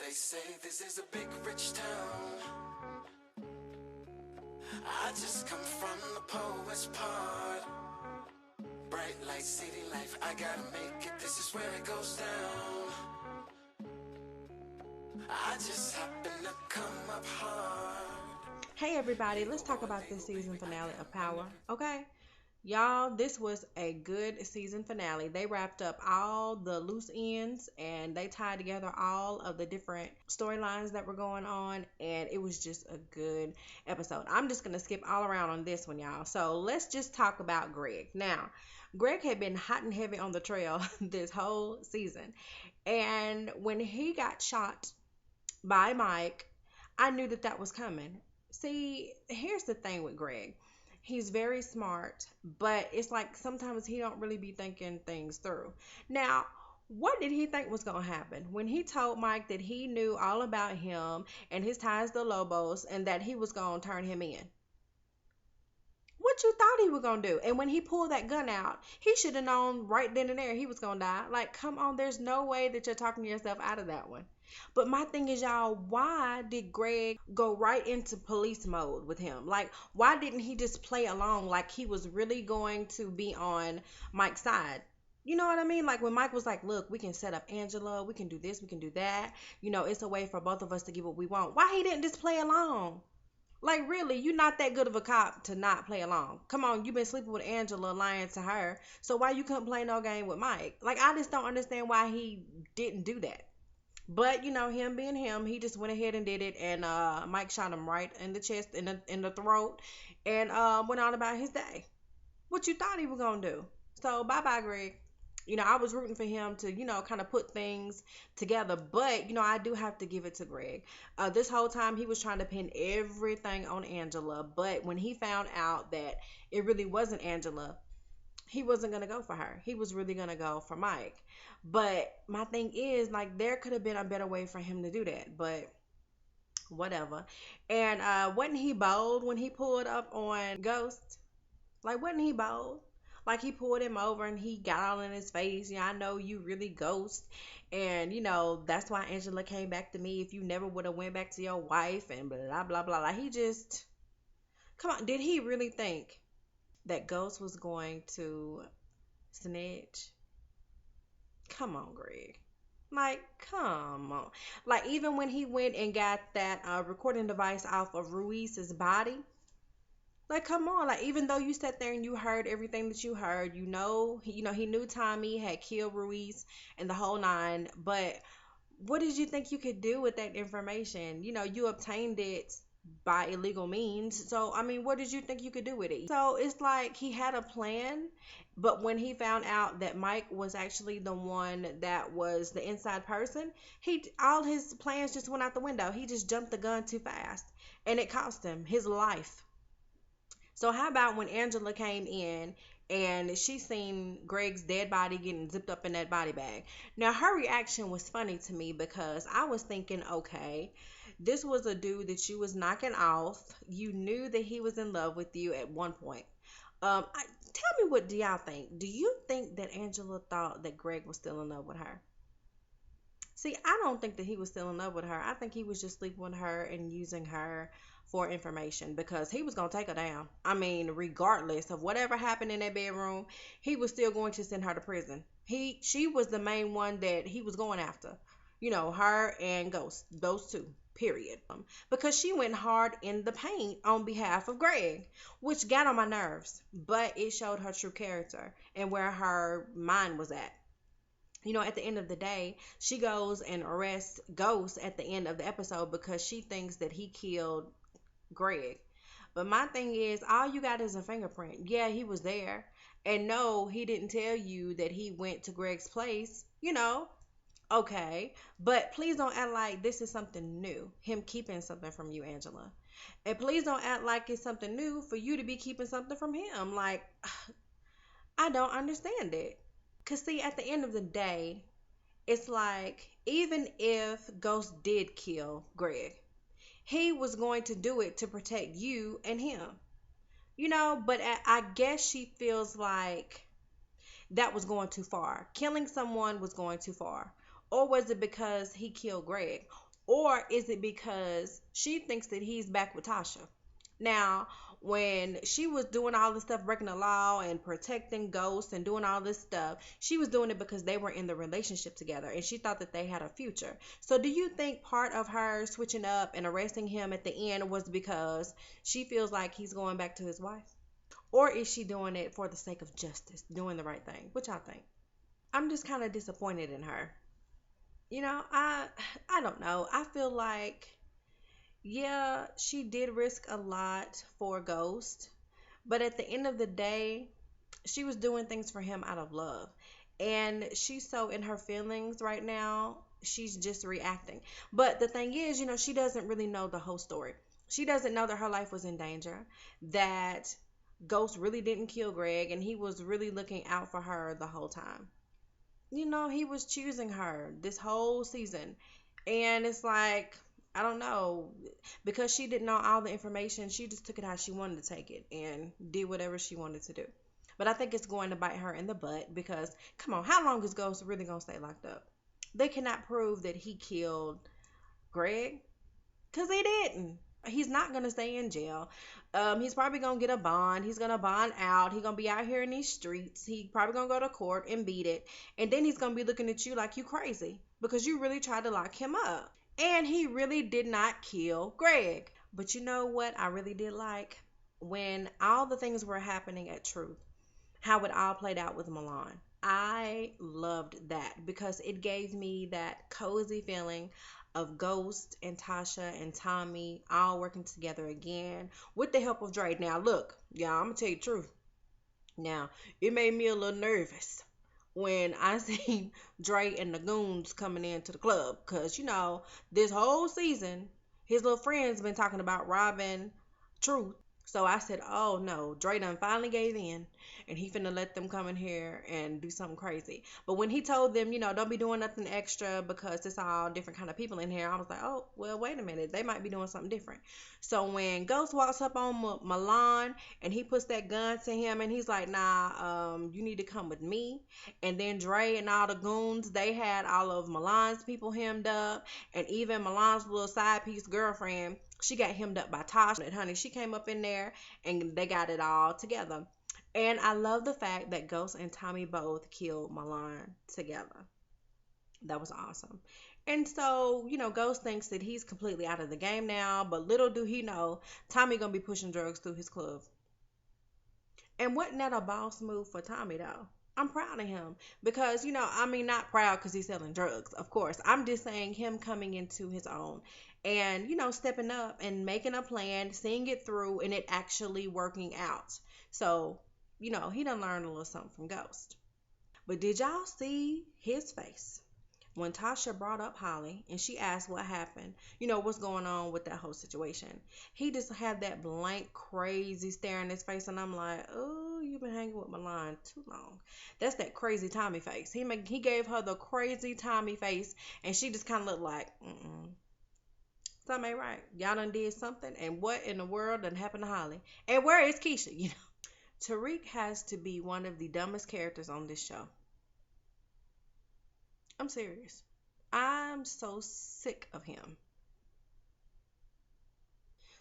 They say this is a big rich town. I just come from the poet's part. Bright light, city life, I gotta make it, this is where it goes down. I just happen to come up hard. Hey everybody, let's talk about this season finale of Power, okay? Y'all, this was a good season finale. They wrapped up all the loose ends and they tied together all of the different storylines that were going on, and it was just a good episode. I'm just going to skip all around on this one, y'all. So let's just talk about Greg. Now, Greg had been hot and heavy on the trail this whole season, and when he got shot by Mike, I knew that that was coming. See, here's the thing with Greg. He's very smart, but it's like sometimes he don't really be thinking things through. Now, what did he think was going to happen when he told Mike that he knew all about him and his ties to Lobos and that he was going to turn him in? What you thought he was going to do? And when he pulled that gun out, he should have known right then and there he was going to die. Like, come on, there's no way that you're talking yourself out of that one. But my thing is, y'all, why did Greg go right into police mode with him? Like, why didn't he just play along like he was really going to be on Mike's side? You know what I mean? Like when Mike was like, look, we can set up Angela, we can do this, we can do that. You know, it's a way for both of us to get what we want. Why he didn't just play along? Like, really, you're not that good of a cop to not play along. Come on, you've been sleeping with Angela, lying to her. So why you couldn't play no game with Mike? Like, I just don't understand why he didn't do that. But you know, him being him, he just went ahead and did it, and Mike shot him right in the chest, in the throat, and went on about his day. What you thought he was gonna do? So bye bye, Greg. You know, I was rooting for him to, you know, kind of put things together, but you know, I do have to give it to Greg. This whole time he was trying to pin everything on Angela, but when he found out that it really wasn't Angela, he wasn't going to go for her. He was really going to go for Mike. But my thing is, like, there could have been a better way for him to do that, but whatever. And wasn't he bold when he pulled up on Ghost? Like, wasn't he bold? Like, he pulled him over and he got all in his face. Yeah, I know you really Ghost. And, you know, that's why Angela came back to me. If you never would have went back to your wife and blah, blah, blah, blah. Like, he just, come on, did he really think that Ghost was going to snitch? Come on, Greg. Like, come on. Like, even when he went and got that recording device off of Ruiz's body, like, come on. Like, even though you sat there and you heard everything that you heard, he knew Tommy had killed Ruiz and the whole nine, but what did you think you could do with that information? You know, you obtained it by illegal means. So, I mean, what did you think you could do with it? So, it's like he had a plan, but when he found out that Mike was actually the one that was the inside person, all his plans just went out the window. He just jumped the gun too fast, and it cost him his life. So, how about when Angela came in and she seen Greg's dead body getting zipped up in that body bag? Now, her reaction was funny to me because I was thinking, okay, this was a dude that you was knocking off. You knew that he was in love with you at one point. Tell me, what do y'all think? Do you think that Angela thought that Greg was still in love with her? See, I don't think that he was still in love with her. I think he was just sleeping with her and using her for information because he was going to take her down. I mean, regardless of whatever happened in that bedroom, he was still going to send her to prison. She was the main one that he was going after. You know, her and Ghost, those two, period. Because she went hard in the paint on behalf of Greg, which got on my nerves, but it showed her true character and where her mind was at. You know, at the end of the day, she goes and arrests Ghost at the end of the episode because she thinks that he killed Greg. But my thing is, all you got is a fingerprint. Yeah, he was there. And no, he didn't tell you that he went to Greg's place, you know. Okay, but please don't act like this is something new. Him keeping something from you, Angela. And please don't act like it's something new for you to be keeping something from him. Like, I don't understand it. Because, see, at the end of the day, it's like, even if Ghost did kill Greg, he was going to do it to protect you and him. You know, but I guess she feels like that was going too far. Killing someone was going too far. Or was it because he killed Greg? Or is it because she thinks that he's back with Tasha? Now, when she was doing all this stuff, breaking the law and protecting ghosts and doing all this stuff, she was doing it because they were in the relationship together and she thought that they had a future. So, do you think part of her switching up and arresting him at the end was because she feels like he's going back to his wife? Or is she doing it for the sake of justice, doing the right thing? Which I think. I'm just kind of disappointed in her. I don't know. I feel like yeah, she did risk a lot for Ghost, but at the end of the day, she was doing things for him out of love. And she's so in her feelings right now, she's just reacting. But the thing is, she doesn't really know the whole story. She doesn't know that her life was in danger, that Ghost really didn't kill Greg, and he was really looking out for her the whole time. He was choosing her this whole season. And it's like, I don't know, because she didn't know all the information, she just took it how she wanted to take it and did whatever she wanted to do. But I think it's going to bite her in the butt because, come on, how long is Ghost really going to stay locked up? They cannot prove that he killed Greg because he didn't. He's not gonna stay in jail. He's probably gonna get a bond. He's gonna bond out. He's gonna be out here in these streets. He probably gonna go to court and beat it. And then he's gonna be looking at you like you crazy because you really tried to lock him up. And he really did not kill Greg. But you know what I really did like? When all the things were happening at Truth, how it all played out with Milan. I loved that because it gave me that cozy feeling of Ghost and Tasha and Tommy all working together again with the help of Dre. Now, look, y'all, I'm gonna tell you the truth. Now, it made me a little nervous when I seen Dre and the goons coming into the club because, this whole season, his little friends been talking about robbing Truth. So I said, oh no, Dre done finally gave in and he finna let them come in here and do something crazy. But when he told them, don't be doing nothing extra because it's all different kind of people in here, I was like, oh, well, wait a minute. They might be doing something different. So when Ghost walks up on Milan and he puts that gun to him and he's like, nah, you need to come with me. And then Dre and all the goons, they had all of Milan's people hemmed up and even Milan's little side piece girlfriend, she got hemmed up by Tasha. Honey, she came up in there and they got it all together. And I love the fact that Ghost and Tommy both killed Milan together. That was awesome. And so, Ghost thinks that he's completely out of the game now, but little do he know, Tommy gonna be pushing drugs through his club. And wasn't that a boss move for Tommy though? I'm proud of him because, I mean, not proud because he's selling drugs, of course. I'm just saying him coming into his own and, stepping up and making a plan, seeing it through, and it actually working out. So, he done learned a little something from Ghost. But did y'all see his face? When Tasha brought up Holly and she asked what happened, what's going on with that whole situation. He just had that blank, crazy stare in his face, and I'm like, oh, you've been hanging with Milan too long. That's that crazy Tommy face. He gave her the crazy Tommy face, and she just kind of looked like, something ain't right. Y'all done did something, and what in the world done happened to Holly? And where is Keisha? Tariq has to be one of the dumbest characters on this show. I'm serious. I'm so sick of him.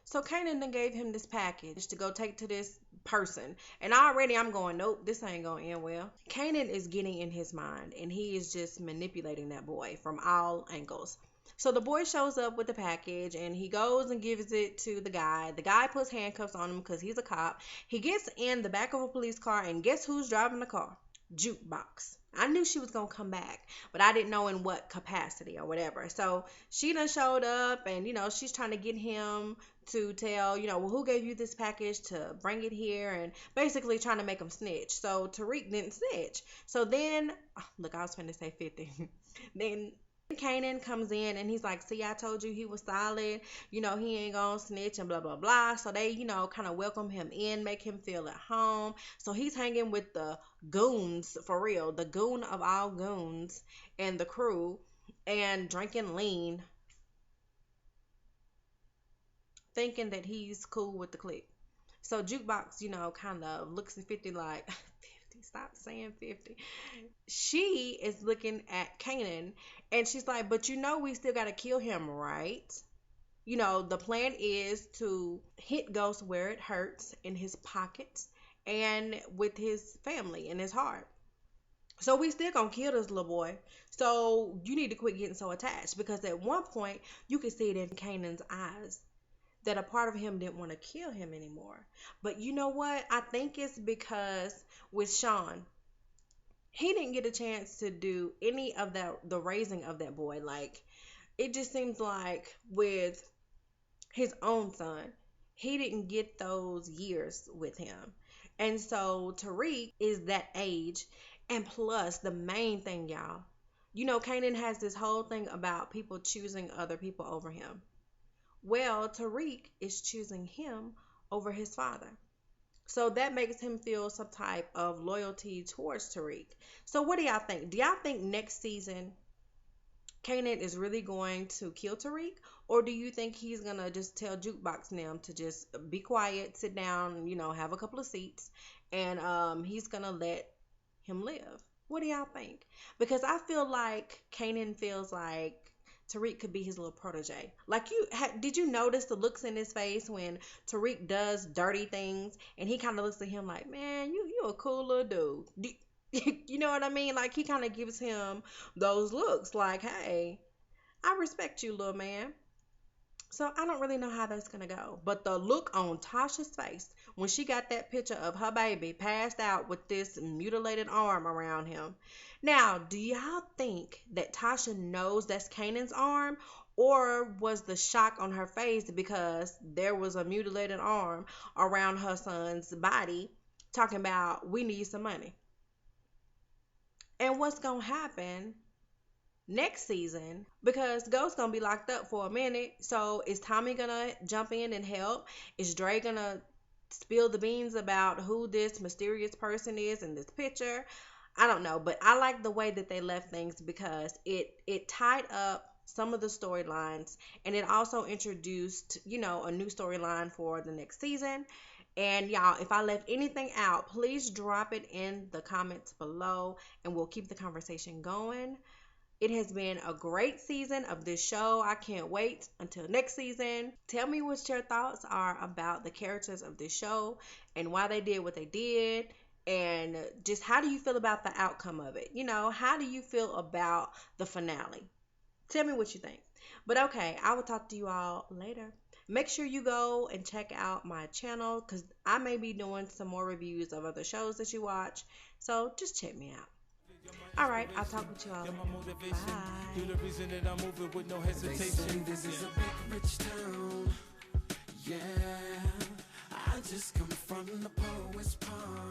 So Kanan then gave him this package to go take to this person. And already I'm going, nope, this ain't going to end well. Kanan is getting in his mind and he is just manipulating that boy from all angles. So the boy shows up with the package and he goes and gives it to the guy. The guy puts handcuffs on him because he's a cop. He gets in the back of a police car and guess who's driving the car? Jukebox. I knew she was gonna come back, but I didn't know in what capacity or whatever. So she done showed up and she's trying to get him to tell, well, who gave you this package to bring it here and basically trying to make him snitch. So Tariq didn't snitch. So then, look, I was going to say 50. Then Kanan comes in and he's like, see, I told you he was solid. He ain't gonna snitch and blah, blah, blah. So they, kind of welcome him in, make him feel at home. So he's hanging with the goons for real, the goon of all goons and the crew and drinking lean, thinking that he's cool with the clique. So Jukebox, kind of looks at 50 like, 50. 50. Stop saying 50. She is looking at Kanan and she's like, but we still got to kill him, right? The plan is to hit Ghost where it hurts in his pockets and with his family in his heart. So we still gonna kill this little boy. So you need to quit getting so attached because at one point you could see it in Kanan's eyes that a part of him didn't want to kill him anymore. But you know what? I think it's because with Sean, he didn't get a chance to do any of the raising of that boy. Like it just seems like with his own son, he didn't get those years with him. And so Tariq is that age. And plus, the main thing, y'all, Kanan has this whole thing about people choosing other people over him. Well, Tariq is choosing him over his father. So that makes him feel some type of loyalty towards Tariq. So what do y'all think? Do y'all think next season Kanan is really going to kill Tariq? Or do you think he's going to just tell Jukebox Nim to just be quiet, sit down, have a couple of seats, and he's going to let him live? What do y'all think? Because I feel like Kanan feels like Tariq could be his little protege. Like did you notice the looks in his face when Tariq does dirty things and he kind of looks at him like, man, you a cool little dude. You know what I mean? Like he kind of gives him those looks like, hey, I respect you, little man. So I don't really know how that's gonna go. But the look on Tasha's face when she got that picture of her baby passed out with this mutilated arm around him. Now, do y'all think that Tasha knows that's Kanan's arm? Or was the shock on her face because there was a mutilated arm around her son's body talking about we need some money? And what's gonna happen next season because Ghost's gonna be locked up for a minute. So is Tommy gonna jump in and help? Is Dre gonna spill the beans about who this mysterious person is in this picture? I don't know, but I like the way that they left things because it tied up some of the storylines and it also introduced, a new storyline for the next season. And y'all, if I left anything out, please drop it in the comments below and we'll keep the conversation going. It has been a great season of this show. I can't wait until next season. Tell me what your thoughts are about the characters of this show and why they did what they did. And just how do you feel about the outcome of it? How do you feel about the finale? Tell me what you think. But okay, I will talk to you all later. Make sure you go and check out my channel because I may be doing some more reviews of other shows that you watch. So just check me out. All right, I'll talk with you all later. Bye. You're the reason that I'm moving with no hesitation. They say this is a big rich town. Yeah, I just come from the poet's part.